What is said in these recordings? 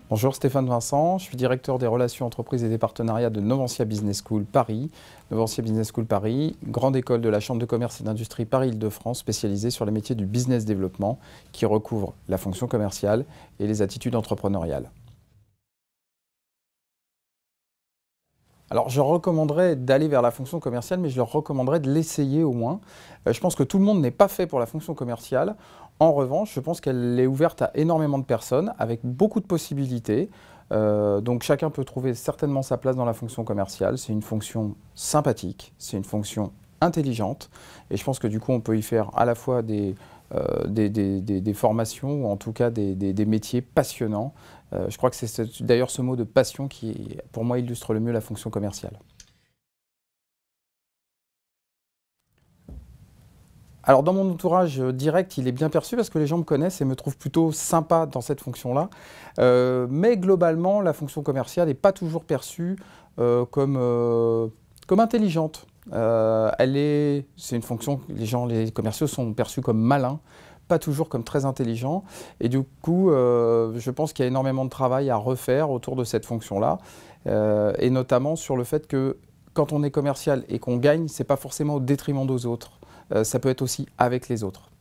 Bonjour, Stéphane Vincent, je suis directeur des relations entreprises et des partenariats de Novantia Business School Paris. Novantia Business School Paris, grande école de la Chambre de commerce et d'industrie Paris-Île-de-France spécialisée sur les métiers du business développement qui recouvre la fonction commerciale et les attitudes entrepreneuriales. Alors je recommanderais d'aller vers la fonction commerciale, mais je leur recommanderais de l'essayer au moins. Je pense que tout le monde n'est pas fait pour la fonction commerciale. En revanche, je pense qu'elle est ouverte à énormément de personnes, avec beaucoup de possibilités. Donc chacun peut trouver certainement sa place dans la fonction commerciale. C'est une fonction sympathique, c'est une fonction intelligente. Et je pense que du coup, on peut y faire à la fois des formations ou en tout cas des métiers passionnants. Je crois que c'est d'ailleurs ce mot de passion qui, pour moi, illustre le mieux la fonction commerciale. Alors dans mon entourage direct, il est bien perçu parce que les gens me connaissent et me trouvent plutôt sympa dans cette fonction-là. Mais globalement, la fonction commerciale n'est pas toujours perçue comme intelligente. C'est une fonction que les commerciaux sont perçus comme malins, pas toujours comme très intelligents. Et du coup, je pense qu'il y a énormément de travail à refaire autour de cette fonction-là. Et notamment sur le fait que quand on est commercial et qu'on gagne, ce n'est pas forcément au détriment des autres. Ça peut être aussi avec les autres.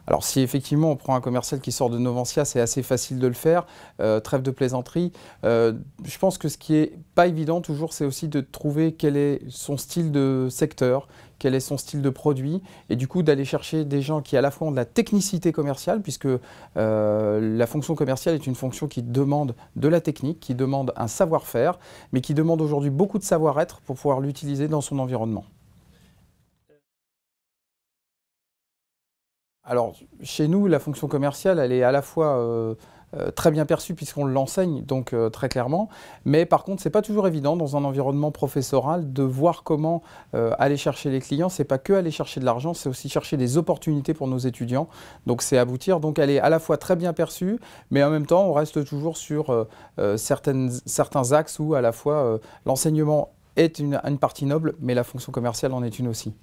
Alors si effectivement on prend un commercial qui sort de Novantia, c'est assez facile de le faire, trêve de plaisanterie. Je pense que ce qui n'est pas évident toujours, c'est aussi de trouver quel est son style de secteur, quel est son style de produit, et du coup d'aller chercher des gens qui à la fois ont de la technicité commerciale, puisque la fonction commerciale est une fonction qui demande de la technique, qui demande un savoir-faire, mais qui demande aujourd'hui beaucoup de savoir-être pour pouvoir l'utiliser dans son environnement. Alors, chez nous, la fonction commerciale, elle est à la fois très bien perçue puisqu'on l'enseigne, donc très clairement, mais par contre, ce n'est pas toujours évident dans un environnement professoral de voir comment aller chercher les clients. Ce n'est pas que aller chercher de l'argent, c'est aussi chercher des opportunités pour nos étudiants. Donc, c'est aboutir. Donc, elle est à la fois très bien perçue, mais en même temps, on reste toujours sur certains axes où à la fois l'enseignement est une partie noble, mais la fonction commerciale en est une aussi.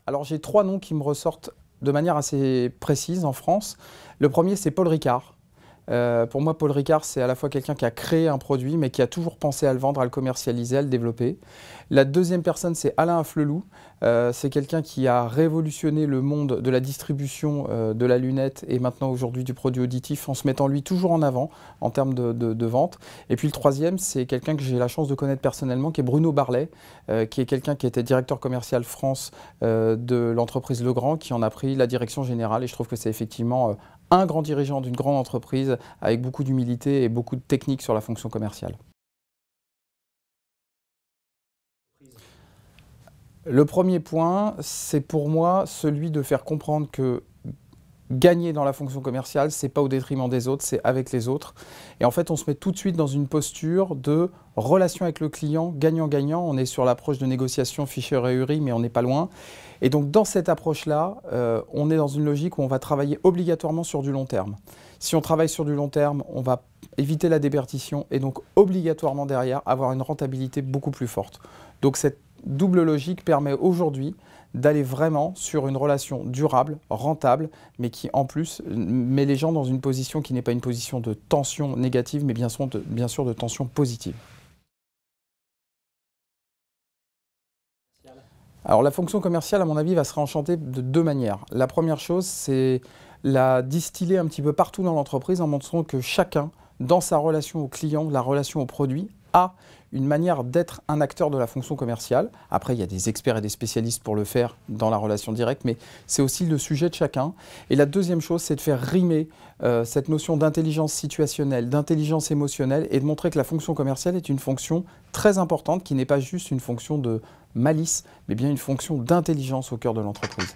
Alors j'ai trois noms qui me ressortent de manière assez précise en France. Le premier, c'est Paul Ricard. Pour moi, Paul Ricard, c'est à la fois quelqu'un qui a créé un produit, mais qui a toujours pensé à le vendre, à le commercialiser, à le développer. La deuxième personne, c'est Alain Afflelou. C'est quelqu'un qui a révolutionné le monde de la distribution de la lunette et maintenant aujourd'hui du produit auditif en se mettant lui toujours en avant en termes de vente. Et puis le troisième, c'est quelqu'un que j'ai la chance de connaître personnellement, qui est Bruno Barlet, qui est quelqu'un qui était directeur commercial France de l'entreprise Legrand, qui en a pris la direction générale. Et je trouve que c'est effectivement un grand dirigeant d'une grande entreprise avec beaucoup d'humilité et beaucoup de technique sur la fonction commerciale. Le premier point, c'est pour moi celui de faire comprendre que gagner dans la fonction commerciale, ce n'est pas au détriment des autres, c'est avec les autres. Et en fait, on se met tout de suite dans une posture de relation avec le client, gagnant-gagnant. On est sur l'approche de négociation Fisher et Ury, mais on n'est pas loin. Et donc, dans cette approche-là, on est dans une logique où on va travailler obligatoirement sur du long terme. Si on travaille sur du long terme, on va éviter la déperdition et donc obligatoirement derrière avoir une rentabilité beaucoup plus forte. Donc, cette double logique permet aujourd'hui d'aller vraiment sur une relation durable, rentable, mais qui en plus met les gens dans une position qui n'est pas une position de tension négative, mais bien sûr de tension positive. Alors la fonction commerciale, à mon avis, va se réenchanter de deux manières. La première chose, c'est la distiller un petit peu partout dans l'entreprise en montrant que chacun, dans sa relation au client, la relation au produit, a une manière d'être un acteur de la fonction commerciale. Après, il y a des experts et des spécialistes pour le faire dans la relation directe, mais c'est aussi le sujet de chacun. Et la deuxième chose, c'est de faire rimer cette notion d'intelligence situationnelle, d'intelligence émotionnelle et de montrer que la fonction commerciale est une fonction très importante qui n'est pas juste une fonction de malice, mais bien une fonction d'intelligence au cœur de l'entreprise.